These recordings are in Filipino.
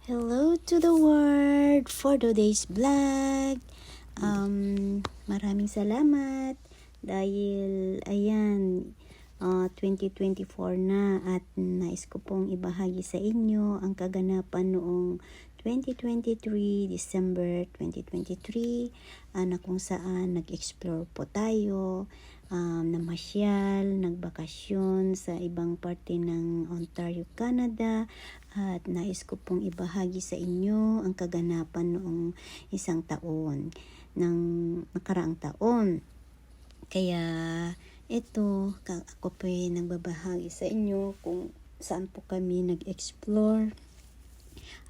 Hello to the world for today's vlog. Maraming salamat dahil ayan, 2024 na at nais ko pong ibahagi sa inyo ang kaganapan noong 2023, December 2023, na kung saan nag-explore po tayo, namasyal, nagbakasyon sa ibang parte ng Ontario, Canada, at nais ko pong ibahagi sa inyo ang kaganapan noong isang taon, ng nakaraang taon. Kaya ito, ako po ay nagbabahagi sa inyo kung saan po kami nag-explore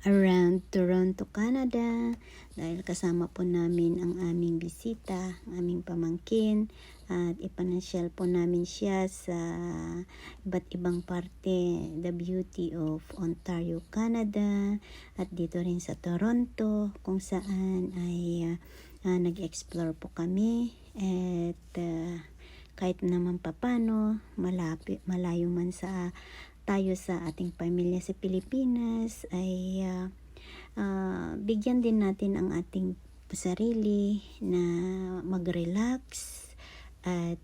around Toronto, Canada, dahil kasama po namin ang aming bisita, aming pamangkin, at ipanasyal po namin siya sa iba't ibang parte, the beauty of Ontario, Canada, at dito rin sa Toronto, kung saan ay nag-explore po kami, at kahit naman papano, malayo man sa tayo sa ating pamilya sa Pilipinas, ay bigyan din natin ang ating sarili na mag-relax at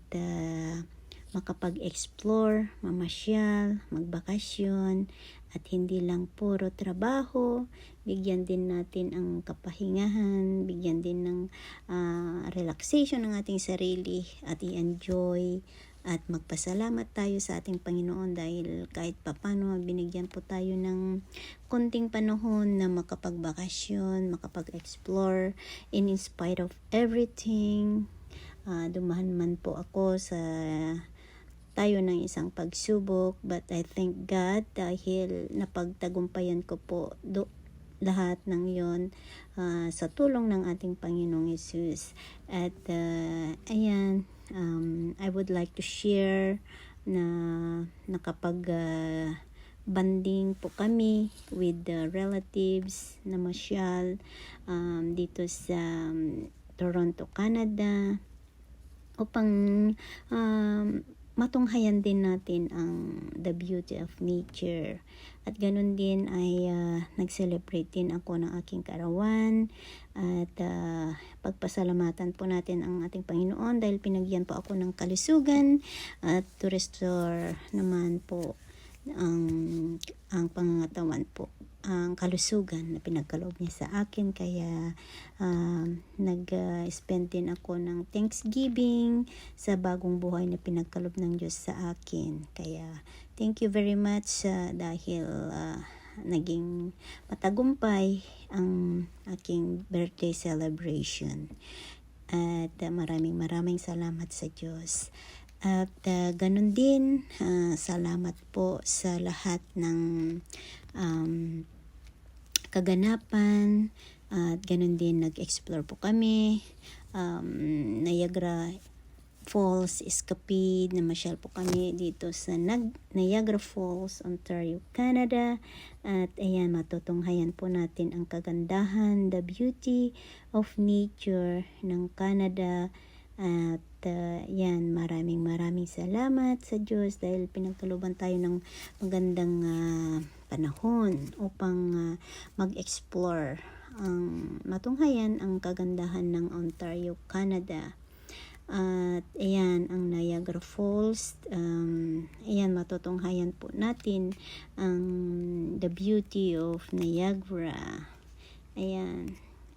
makapag-explore, mamasyal, magbakasyon, at hindi lang puro trabaho. Bigyan din natin ang kapahingahan, bigyan din ng relaxation ng ating sarili at i-enjoy at magpasalamat tayo sa ating Panginoon dahil kahit papano binigyan po tayo ng konting panahon na makapagbakasyon, makapag-explore in spite of everything. Dumahan man po ako sa tayo ng isang pagsubok, but I thank God dahil napagtagumpayan ko po lahat ng yon sa tulong ng ating Panginoong Hesus. At ayan, I would like to share na nakapag banding po kami with the relatives na masyal dito sa Toronto, Canada, upang matunghayan din natin ang the beauty of nature. At ganun din ay nag-celebrate din ako ng aking kaarawan at pagpasalamatan po natin ang ating Panginoon dahil pinagyan po ako ng kalusugan at to restore naman po ang pangangatawan po, ang kalusugan na pinagkaloob niya sa akin. Kaya nag-spend din ako ng Thanksgiving sa bagong buhay na pinagkaloob ng Diyos sa akin. Kaya thank you very much dahil naging matagumpay ang aking birthday celebration. At maraming salamat sa Diyos. At ganun din, salamat po sa lahat ng kaganapan. At ganun din, nag-explore po kami. Niagara Falls Escapade, namasyal po kami dito sa Niagara Falls, Ontario, Canada. At ayan, matutunghayan po natin ang kagandahan, the beauty of nature ng Canada. At yan, maraming salamat sa Diyos dahil pinagkaluban tayo ng magandang panahon upang mag-explore matunghayan ang kagandahan ng Ontario, Canada. At ayan, ang Niagara Falls, ayan, matutunghayan po natin ang the beauty of Niagara. Ayan.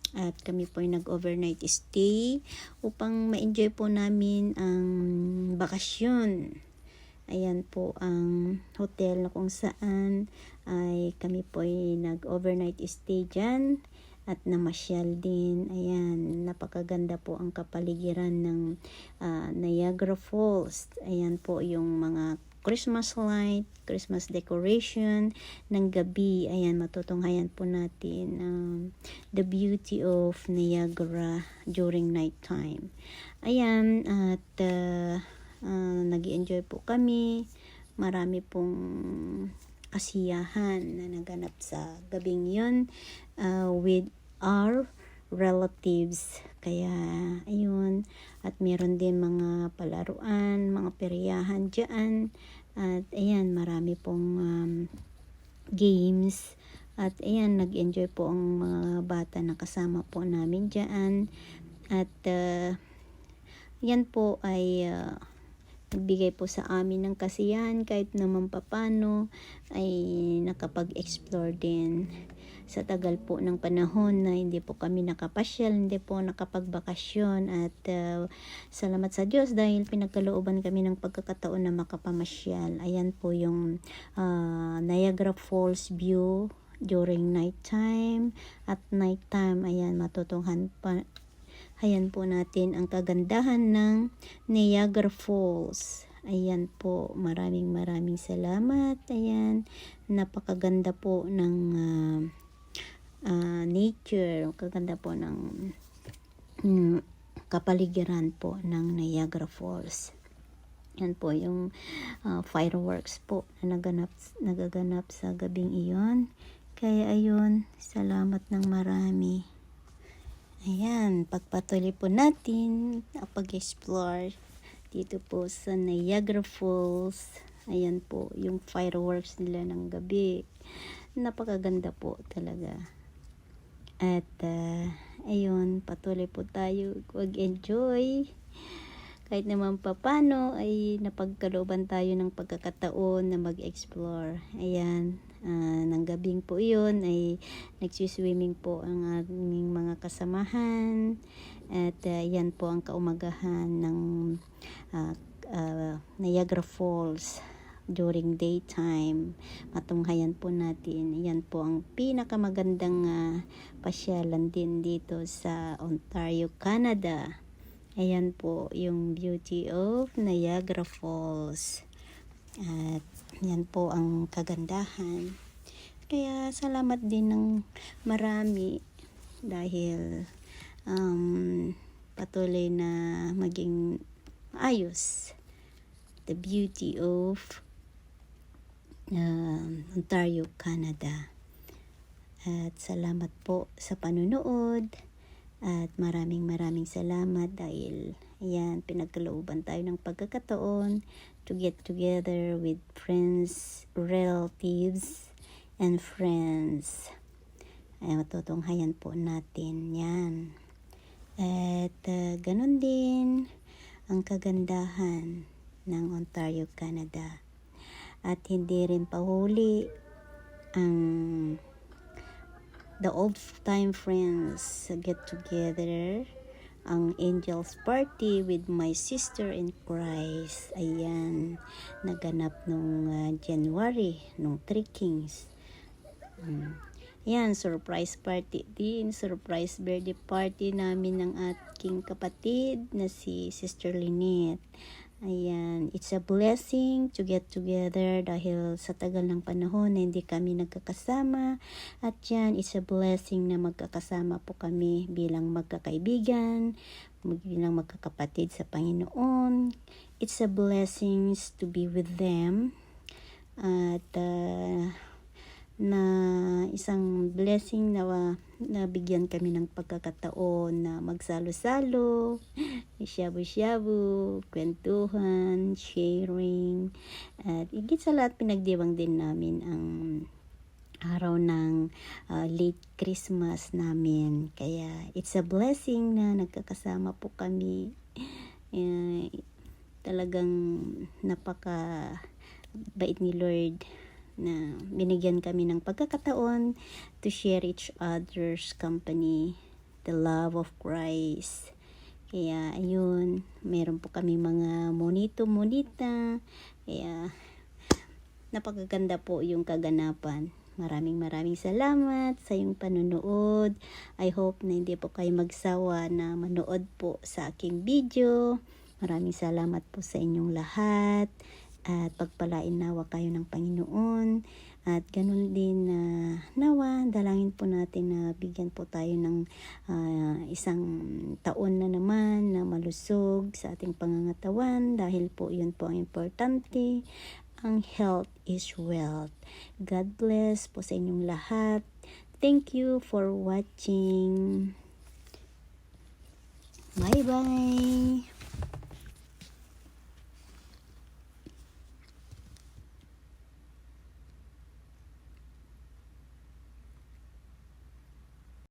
At kami po ay nag-overnight stay upang ma-enjoy po namin ang bakasyon. Ayan po ang hotel na kung saan ay kami po ay nag-overnight stay dyan at namasyal din. Ayan, napakaganda po ang kapaligiran ng Niagara Falls. Ayan po yung mga Christmas light, Christmas decoration ng gabi. Ayan, matutunghayan po natin the beauty of Niagara during night time. Ayan, at nag-enjoy po kami. Marami pong kasiyahan na naganap sa gabing yun with our relatives. Kaya ayun, at meron din mga palaruan, mga peryahan dyan. At ayan, marami pong games At ayan, nag-enjoy po ang mga bata na kasama po namin dyan. At yan po ay nagbigay po sa amin ng kasiyahan kahit naman papano ay nakapag-explore din. Sa tagal po ng panahon na hindi po kami nakapasyal, hindi po nakapagbakasyon, at salamat sa Diyos dahil pinagkalooban kami ng pagkakataon na makapamasyal. Ayan po yung Niagara Falls view during nighttime. At nighttime, ayan, matutunghan pa. Ayan po natin ang kagandahan ng Niagara Falls. Ayan po, maraming salamat. Ayan, napakaganda po ng nature, kaganda po ng kapaligiran po ng Niagara Falls. Yan po yung fireworks po na nagaganap sa gabing iyon. Kaya ayun, salamat ng marami. Ayan, pagpatuloy po natin ang pag-explore dito po sa Niagara Falls. Ayan po yung fireworks nila ng gabi. Napakaganda po talaga. At ayun, patuloy po tayo mag-enjoy. Kahit naman papano ay napagkalooban tayo ng pagkakataon na mag-explore. Ayan, ng gabing po iyon ay nagsiswimming po ang aming mga kasamahan. At yan po ang kaumagahan ng Niagara Falls during daytime. Matunghayan po natin. Yan po ang pinakamagandang pasyalan din dito sa Ontario, Canada. Ayan po yung beauty of Niagara Falls. At yan po ang kagandahan. Kaya salamat din ng marami dahil patuloy na maging ayos the beauty of Ontario, Canada. At salamat po sa panunood. At maraming salamat dahil ayan, pinagkalooban tayo ng pagkakataon to get together with friends, relatives, and friends. Ay matutunghayan po natin yan. At ganun din ang kagandahan ng Ontario, Canada. At hindi rin pahuli ang the old time friends get together, ang Angels Party with my sister in Christ. Ayan, naganap nung January, nung 3 Kings. Ayan, surprise party din, surprise birthday party namin ng aking kapatid na si Sister Lynette. Ayan, it's a blessing to get together dahil sa tagal ng panahon na hindi kami nagkakasama. At yan, it's a blessing na magkakasama po kami bilang magkakaibigan, bilang magkakapatid sa Panginoon. It's a blessing to be with them. At na isang blessing na nabigyan kami ng pagkakataon na magsalo-salo, shabu-shabu, kwentuhan, sharing, at higit sa lahat pinagdiwang din namin ang araw ng late Christmas namin. Kaya it's a blessing na nagkakasama po kami. Talagang napaka bait ni Lord na binigyan kami ng pagkakataon to share each other's company, the love of Christ. Kaya ayun, meron po kami mga monita. Kaya napakaganda po yung kaganapan. Maraming salamat sa iyong panunood. I hope na hindi po kayo magsawa na manood po sa aking video. Maraming salamat po sa inyong lahat. At pagpalain nawa kayo ng Panginoon. At ganun din nawa, dalangin po natin na bigyan po tayo ng isang taon na naman na malusog sa ating pangangatawan. Dahil po yun po ang importante. Ang health is wealth. God bless po sa inyong lahat. Thank you for watching. Bye-bye.